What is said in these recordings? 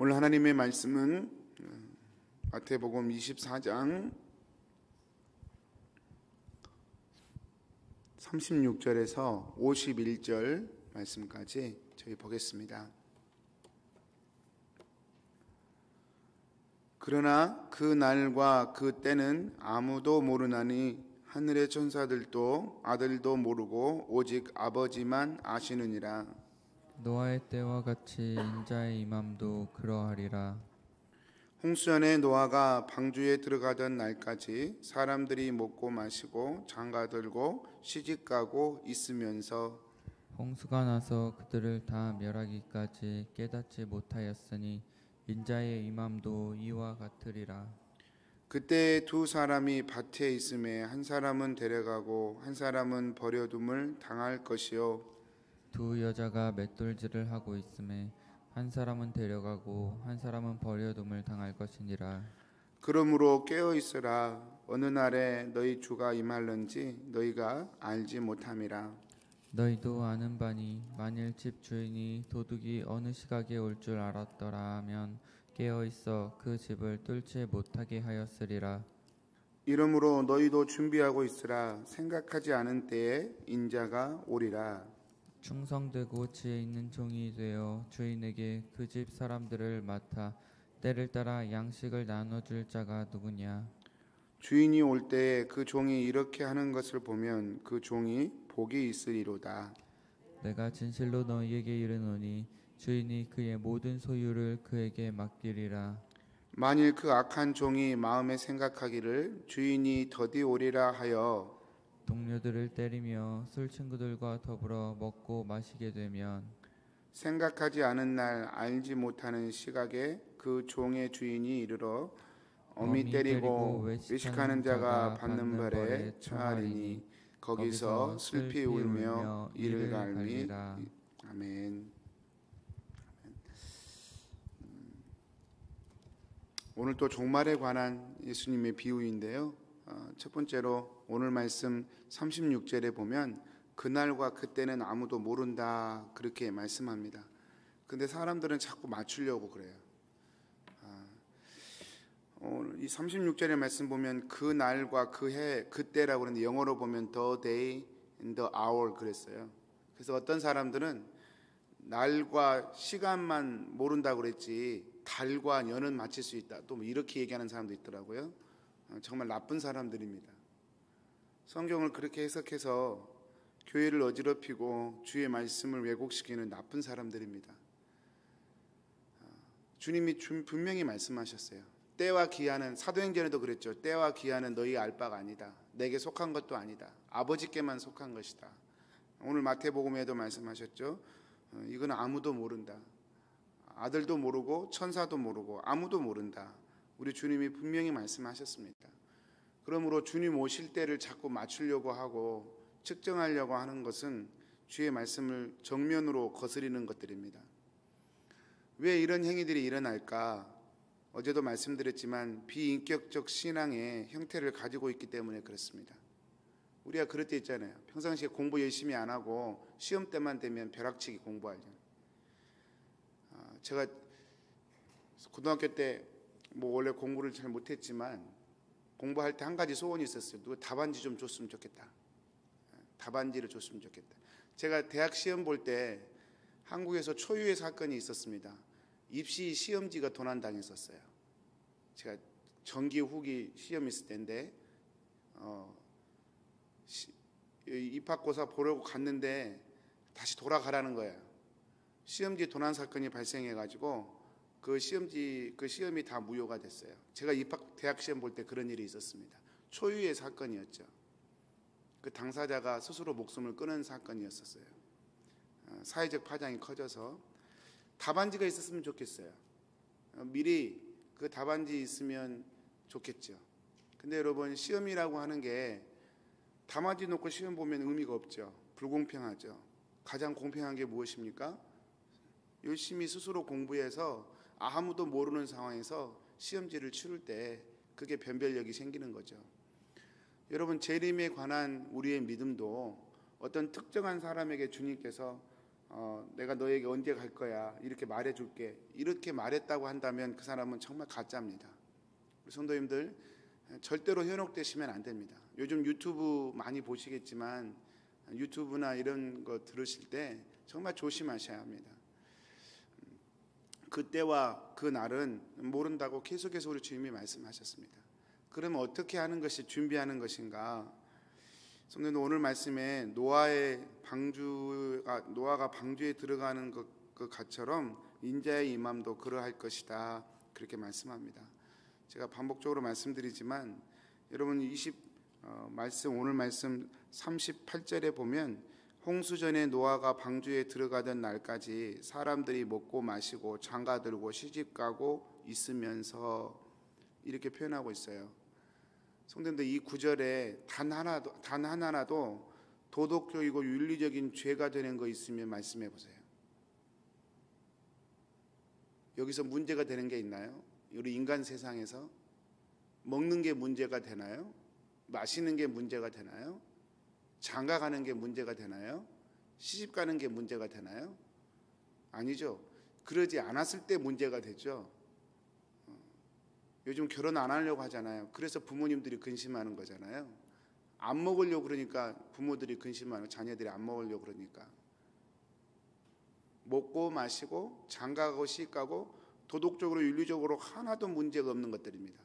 오늘 하나님의 말씀은 마태복음 24장 36절에서 51절 말씀까지 저희 보겠습니다. 그러나 그 날과 그 때는 아무도 모르나니 하늘의 천사들도 아들도 모르고 오직 아버지만 아시느니라. 노아의 때와 같이 인자의 임함도 그러하리라. 홍수연의 노아가 방주에 들어가던 날까지 사람들이 먹고 마시고 장가들고 시집가고 있으면서 홍수가 나서 그들을 다 멸하기까지 깨닫지 못하였으니 인자의 임함도 이와 같으리라. 그때 두 사람이 밭에 있음에 한 사람은 데려가고 한 사람은 버려둠을 당할 것이요 두 여자가 맷돌질을 하고 있음에 한 사람은 데려가고 한 사람은 버려둠을 당할 것이니라. 그러므로 깨어 있으라. 어느 날에 너희 주가 임할는지 너희가 알지 못함이라. 너희도 아는 바니 만일 집 주인이 도둑이 어느 시각에 올 줄 알았더라 하면 깨어 있어 그 집을 뚫지 못하게 하였으리라. 이러므로 너희도 준비하고 있으라. 생각하지 않은 때에 인자가 오리라. 충성되고 지혜 있는 종이 되어 주인에게 그 집 사람들을 맡아 때를 따라 양식을 나눠줄 자가 누구냐. 주인이 올 때에 그 종이 이렇게 하는 것을 보면 그 종이 복이 있으리로다. 내가 진실로 너희에게 이르노니 주인이 그의 모든 소유를 그에게 맡기리라. 만일 그 악한 종이 마음에 생각하기를 주인이 더디 오리라 하여 동료들을 때리며 술 친구들과 더불어 먹고 마시게 되면 생각하지 않은 날 알지 못하는 시각에 그 종의 주인이 이르러 어미 때리고 외식하는 자가 받는 벌에 처하리니 거기서 슬피 울며 이를 갈미. 아멘. 오늘 또 종말에 관한 예수님의 비유인데요. 첫 번째로 오늘 말씀 36절에 보면 그날과 그때는 아무도 모른다 그렇게 말씀합니다. 근데 사람들은 자꾸 맞추려고 그래요. 오늘 이 36절의 말씀 보면 그날과 그해 그때라고 그러는데 영어로 보면 the day and the hour 그랬어요. 그래서 어떤 사람들은 날과 시간만 모른다고 그랬지 달과 년은 맞힐 수 있다. 또 이렇게 얘기하는 사람도 있더라고요. 정말 나쁜 사람들입니다. 성경을 그렇게 해석해서 교회를 어지럽히고 주의 말씀을 왜곡시키는 나쁜 사람들입니다. 주님이 분명히 말씀하셨어요. 때와 기한은 사도행전에도 그랬죠. 때와 기한은 너희 알 바가 아니다. 내게 속한 것도 아니다. 아버지께만 속한 것이다. 오늘 마태복음에도 말씀하셨죠. 이건 아무도 모른다. 아들도 모르고 천사도 모르고 아무도 모른다. 우리 주님이 분명히 말씀하셨습니다. 그러므로 주님 오실 때를 자꾸 맞추려고 하고 측정하려고 하는 것은 주의 말씀을 정면으로 거스리는 것들입니다. 왜 이런 행위들이 일어날까? 어제도 말씀드렸지만 비인격적 신앙의 형태를 가지고 있기 때문에 그렇습니다. 우리가 그럴 때 있잖아요. 평상시에 공부 열심히 안 하고 시험 때만 되면 벼락치기 공부하죠. 제가 고등학교 때 원래 공부를 잘 못했지만 공부할 때 한 가지 소원이 있었어요. 누가 답안지 좀 줬으면 좋겠다. 답안지를 줬으면 좋겠다. 제가 대학 시험 볼 때 한국에서 초유의 사건이 있었습니다. 입시 시험지가 도난당했었어요. 제가 정기 후기 시험 있을 때인데 입학고사 보려고 갔는데 다시 돌아가라는 거예요. 시험지 도난 사건이 발생해가지고 그 시험이 다 무효가 됐어요. 제가 대학 시험 볼 때 그런 일이 있었습니다. 초유의 사건이었죠. 그 당사자가 스스로 목숨을 끊은 사건이었었어요. 사회적 파장이 커져서 답안지가 있었으면 좋겠어요. 미리 그 답안지 있으면 좋겠죠. 근데 여러분 시험이라고 하는 게 답안지 놓고 시험 보면 의미가 없죠. 불공평하죠. 가장 공평한 게 무엇입니까? 열심히 스스로 공부해서 아무도 모르는 상황에서 시험지를 치를 때 그게 변별력이 생기는 거죠. 여러분 재림에 관한 우리의 믿음도 어떤 특정한 사람에게 주님께서 내가 너에게 언제 갈 거야 이렇게 말해줄게 이렇게 말했다고 한다면 그 사람은 정말 가짜입니다. 우리 성도님들 절대로 현혹되시면 안 됩니다. 요즘 유튜브 많이 보시겠지만 유튜브나 이런 거 들으실 때 정말 조심하셔야 합니다. 그때와 그 날은 모른다고 계속해서 우리 주님이 말씀하셨습니다. 그러면 어떻게 하는 것이 준비하는 것인가? 성도님들 오늘 말씀에 노아가 방주에 들어가는 것처럼 인자의 임함도 그러할 것이다 그렇게 말씀합니다. 제가 반복적으로 말씀드리지만 여러분 오늘 말씀 38절에 보면 홍수 전에 노아가 방주에 들어가던 날까지 사람들이 먹고 마시고 장가들고 시집가고 있으면서 이렇게 표현하고 있어요. 성도님들 이 구절에 단 하나라도 도덕적이고 윤리적인 죄가 되는 거 있으면 말씀해 보세요. 여기서 문제가 되는 게 있나요? 우리 인간 세상에서 먹는 게 문제가 되나요? 마시는 게 문제가 되나요? 장가 가는 게 문제가 되나요? 시집 가는 게 문제가 되나요? 아니죠. 그러지 않았을 때 문제가 되죠. 요즘 결혼 안 하려고 하잖아요. 그래서 부모님들이 근심하는 거잖아요. 안 먹으려고 그러니까 부모들이 근심하는, 자녀들이 안 먹으려고 그러니까. 먹고 마시고 장가가고 시집가고 도덕적으로 윤리적으로 하나도 문제가 없는 것들입니다.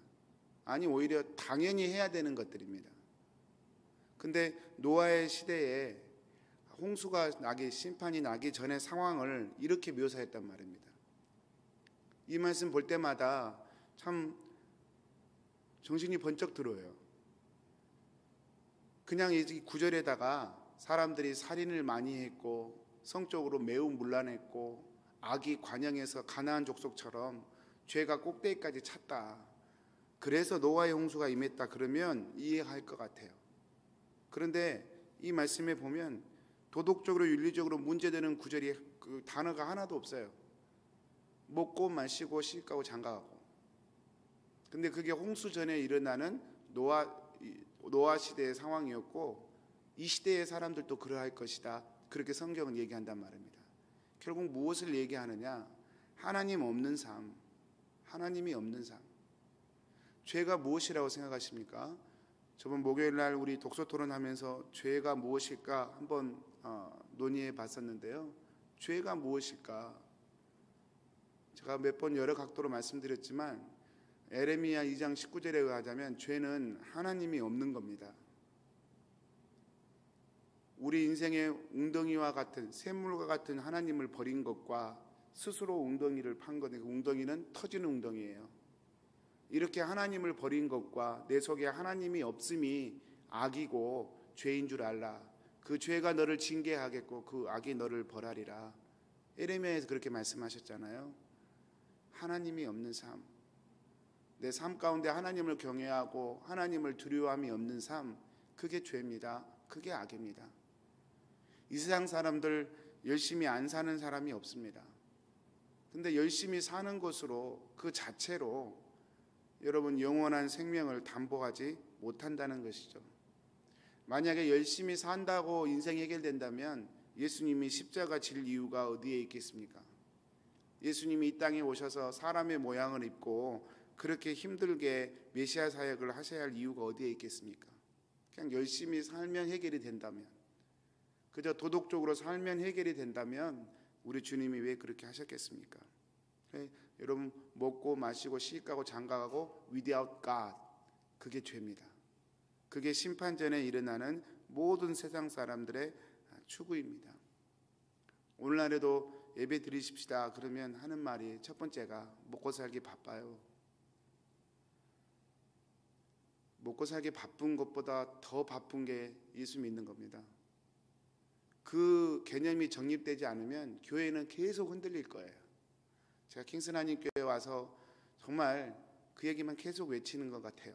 아니 오히려 당연히 해야 되는 것들입니다. 근데 노아의 시대에 홍수가 심판이 나기 전의 상황을 이렇게 묘사했단 말입니다. 이 말씀 볼 때마다 참 정신이 번쩍 들어요. 그냥 이 구절에다가 사람들이 살인을 많이 했고 성적으로 매우 문란했고 악이 관영해서 가나안 족속처럼 죄가 꼭대기까지 찼다. 그래서 노아의 홍수가 임했다 그러면 이해할 것 같아요. 그런데 이 말씀에 보면 도덕적으로 윤리적으로 문제되는 구절이 그 단어가 하나도 없어요. 먹고 마시고 시집가고 장가가고. 근데 그게 홍수 전에 일어나는 노아 시대의 상황이었고 이 시대의 사람들도 그러할 것이다. 그렇게 성경은 얘기한단 말입니다. 결국 무엇을 얘기하느냐? 하나님 없는 삶, 하나님이 없는 삶. 죄가 무엇이라고 생각하십니까? 저번 목요일 날 우리 독서 토론하면서 죄가 무엇일까 한번 논의해 봤었는데요. 죄가 무엇일까? 제가 몇 번 여러 각도로 말씀드렸지만 에레미야 2장 19절에 의하자면 죄는 하나님이 없는 겁니다. 우리 인생의 웅덩이와 같은 샘물과 같은 하나님을 버린 것과 스스로 웅덩이를 판 것, 웅덩이는 터지는 웅덩이에요. 이렇게 하나님을 버린 것과 내 속에 하나님이 없음이 악이고 죄인 줄 알라. 그 죄가 너를 징계하겠고 그 악이 너를 벌하리라. 에레미야에서 그렇게 말씀하셨잖아요. 하나님이 없는 삶, 내 삶 가운데 하나님을 경외하고 하나님을 두려워함이 없는 삶, 그게 죄입니다. 그게 악입니다. 이 세상 사람들 열심히 안 사는 사람이 없습니다. 근데 열심히 사는 것으로 그 자체로 여러분 영원한 생명을 담보하지 못한다는 것이죠. 만약에 열심히 산다고 인생 해결된다면 예수님이 십자가 질 이유가 어디에 있겠습니까? 예수님이 이 땅에 오셔서 사람의 모양을 입고 그렇게 힘들게 메시아 사역을 하셔야 할 이유가 어디에 있겠습니까? 그냥 열심히 살면 해결이 된다면, 그저 도덕적으로 살면 해결이 된다면 우리 주님이 왜 그렇게 하셨겠습니까? 여러분 먹고 마시고 시집가고 장가가고 without God, 그게 죄입니다. 그게 심판 전에 일어나는 모든 세상 사람들의 추구입니다. 오늘날에도 예배 드리십시다 그러면 하는 말이 첫 번째가 먹고 살기 바빠요. 먹고 살기 바쁜 것보다 더 바쁜 게 예수 믿는 겁니다. 그 개념이 정립되지 않으면 교회는 계속 흔들릴 거예요. 제가 킹슨 한인교회에 와서 정말 그 얘기만 계속 외치는 것 같아요.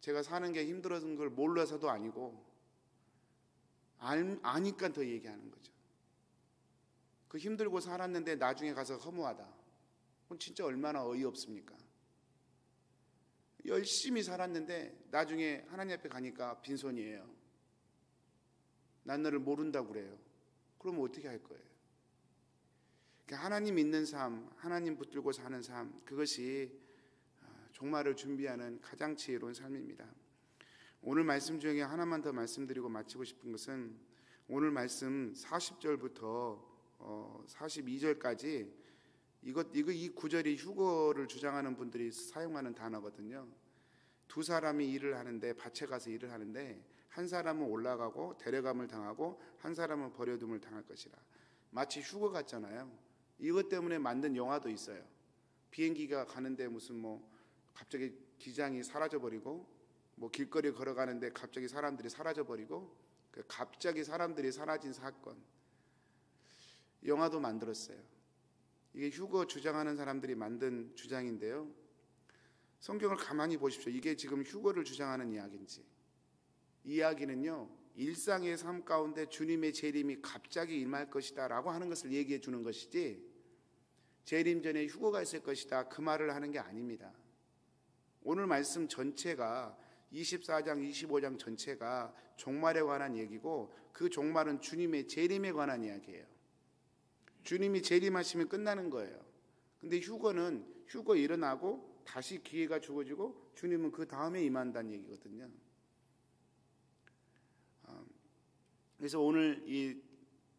제가 사는 게 힘들어진 걸 몰라서도 아니고 아니까 더 얘기하는 거죠. 그 힘들고 살았는데 나중에 가서 허무하다. 그건 진짜 얼마나 어이없습니까? 열심히 살았는데 나중에 하나님 앞에 가니까 빈손이에요. 난 너를 모른다고 그래요. 그러면 어떻게 할 거예요? 그러니까 하나님 믿는 삶, 하나님 붙들고 사는 삶, 그것이 종말을 준비하는 가장 지혜로운 삶입니다. 오늘 말씀 중에 하나만 더 말씀드리고 마치고 싶은 것은 오늘 말씀 40절부터 42절까지 이 구절이 휴거를 주장하는 분들이 사용하는 단어거든요. 두 사람이 일을 하는데, 밭에 가서 일을 하는데 한 사람은 올라가고 데려감을 당하고 한 사람은 버려둠을 당할 것이라. 마치 휴거 같잖아요. 이것 때문에 만든 영화도 있어요. 비행기가 가는데 무슨 갑자기 기장이 사라져버리고, 길거리 걸어가는데 갑자기 사람들이 사라져버리고, 갑자기 사람들이 사라진 사건, 영화도 만들었어요. 이게 휴거 주장하는 사람들이 만든 주장인데요. 성경을 가만히 보십시오. 이게 지금 휴거를 주장하는 이야기인지. 이 이야기는요, 일상의 삶 가운데 주님의 재림이 갑자기 임할 것이다 라고 하는 것을 얘기해 주는 것이지, 재림 전에 휴거가 있을 것이다 그 말을 하는 게 아닙니다. 오늘 말씀 전체가 24장 25장 전체가 종말에 관한 얘기고, 그 종말은 주님의 재림에 관한 이야기예요. 주님이 재림하시면 끝나는 거예요. 근데 휴거는 휴거 일어나고 다시 기회가 주어지고 주님은 그 다음에 임한다는 얘기거든요. 그래서 오늘 이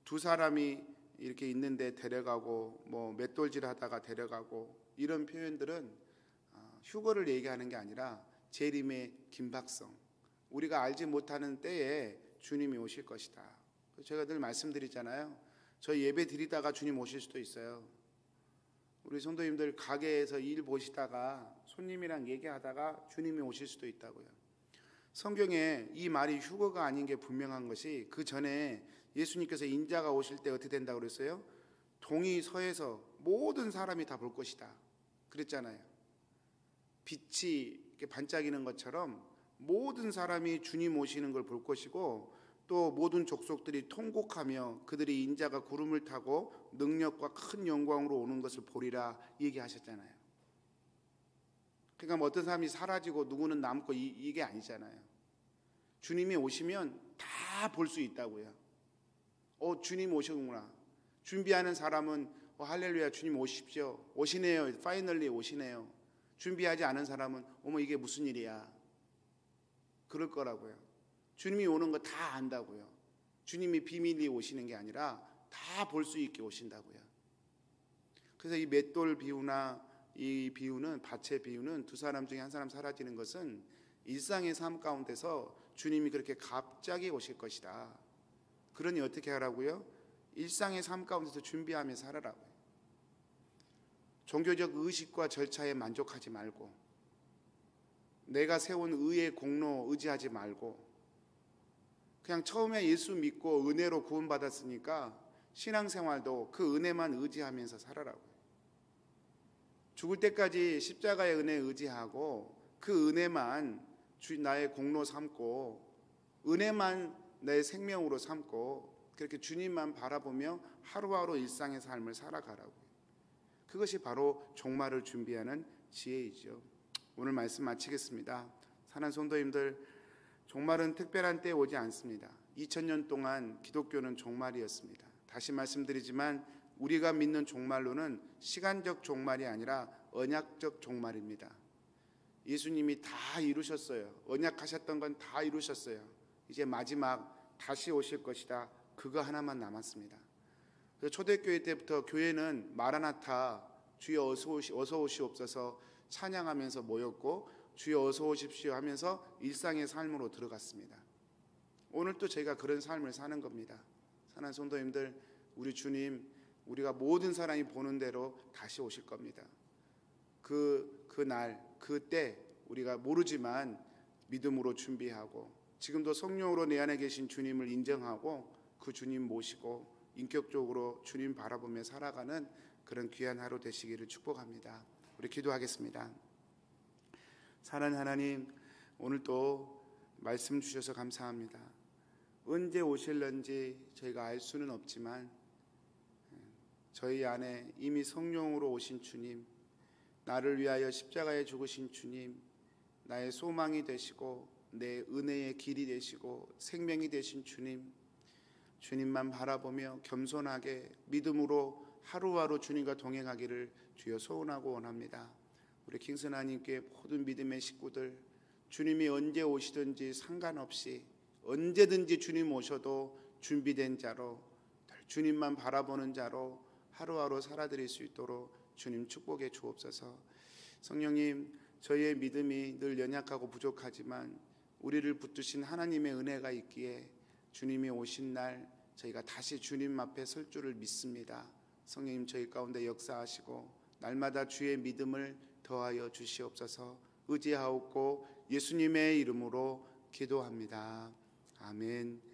두 사람이 이렇게 있는데 데려가고 맷돌질 하다가 데려가고, 이런 표현들은 휴거를 얘기하는 게 아니라 재림의 긴박성, 우리가 알지 못하는 때에 주님이 오실 것이다. 제가 늘 말씀드리잖아요. 저희 예배 드리다가 주님 오실 수도 있어요. 우리 성도님들 가게에서 일 보시다가 손님이랑 얘기하다가 주님이 오실 수도 있다고요. 성경에 이 말이 휴거가 아닌 게 분명한 것이, 그 전에 예수님께서 인자가 오실 때 어떻게 된다고 그랬어요? 동이 서에서 모든 사람이 다 볼 것이다 그랬잖아요. 빛이 이렇게 반짝이는 것처럼 모든 사람이 주님 오시는 걸 볼 것이고, 또 모든 족속들이 통곡하며 그들이 인자가 구름을 타고 능력과 큰 영광으로 오는 것을 보리라 얘기하셨잖아요. 그러니까 어떤 사람이 사라지고 누구는 남고 이게 아니잖아요. 주님이 오시면 다 볼 수 있다고요. 주님 오시구나. 준비하는 사람은 할렐루야, 주님 오십시오, 오시네요, 파이널리 오시네요. 준비하지 않은 사람은 이게 무슨 일이야, 그럴 거라고요. 주님이 오는 거 다 안다고요. 주님이 비밀리 오시는 게 아니라 다 볼 수 있게 오신다고요. 그래서 이 맷돌 비유나 이 비유는, 밭의 비유는 두 사람 중에 한 사람 사라지는 것은 일상의 삶 가운데서 주님이 그렇게 갑자기 오실 것이다. 그러니 어떻게 하라고요? 일상의 삶 가운데서 준비하며 살아라고요. 종교적 의식과 절차에 만족하지 말고, 내가 세운 의의 공로 의지하지 말고, 그냥 처음에 예수 믿고 은혜로 구원받았으니까 신앙생활도 그 은혜만 의지하면서 살아라고요. 죽을 때까지 십자가의 은혜 의지하고 그 은혜만 나의 공로 삼고, 은혜만 내 생명으로 삼고, 그렇게 주님만 바라보며 하루하루 일상의 삶을 살아가라고요. 그것이 바로 종말을 준비하는 지혜이죠. 오늘 말씀 마치겠습니다. 사랑하는 성도님들, 종말은 특별한 때에 오지 않습니다. 2000년 동안 기독교는 종말이었습니다. 다시 말씀드리지만 우리가 믿는 종말로는 시간적 종말이 아니라 언약적 종말입니다. 예수님이 다 이루셨어요. 언약하셨던 건 다 이루셨어요. 이제 마지막 다시 오실 것이다, 그거 하나만 남았습니다. 그래서 초대교회 때부터 교회는 마라나타, 주여 어서 오시옵소서 찬양하면서 모였고, 주여 어서 오십시오 하면서 일상의 삶으로 들어갔습니다. 오늘 또 저희가 그런 삶을 사는 겁니다. 사랑하는 성도님들, 우리 주님, 우리가 모든 사람이 보는 대로 다시 오실 겁니다. 그날, 그때 우리가 모르지만 믿음으로 준비하고, 지금도 성령으로 내 안에 계신 주님을 인정하고 그 주님 모시고 인격적으로 주님 바라보며 살아가는 그런 귀한 하루 되시기를 축복합니다. 우리 기도하겠습니다. 사랑하는 하나님, 오늘 또 말씀 주셔서 감사합니다. 언제 오실런지 저희가 알 수는 없지만 저희 안에 이미 성령으로 오신 주님, 나를 위하여 십자가에 죽으신 주님, 나의 소망이 되시고 내 은혜의 길이 되시고 생명이 되신 주님, 주님만 바라보며 겸손하게 믿음으로 하루하루 주님과 동행하기를 주여 소원하고 원합니다. 우리 킹슨 하나님께 모든 믿음의 식구들, 주님이 언제 오시든지 상관없이 언제든지 주님 오셔도 준비된 자로, 주님만 바라보는 자로 하루하루 살아드릴 수 있도록 주님 축복해 주옵소서. 성령님, 저희의 믿음이 늘 연약하고 부족하지만 우리를 붙드신 하나님의 은혜가 있기에 주님이 오신 날 저희가 다시 주님 앞에 설 줄을 믿습니다. 성령님, 저희 가운데 역사하시고 날마다 주의 믿음을 더하여 주시옵소서. 의지하옵고 예수님의 이름으로 기도합니다. 아멘.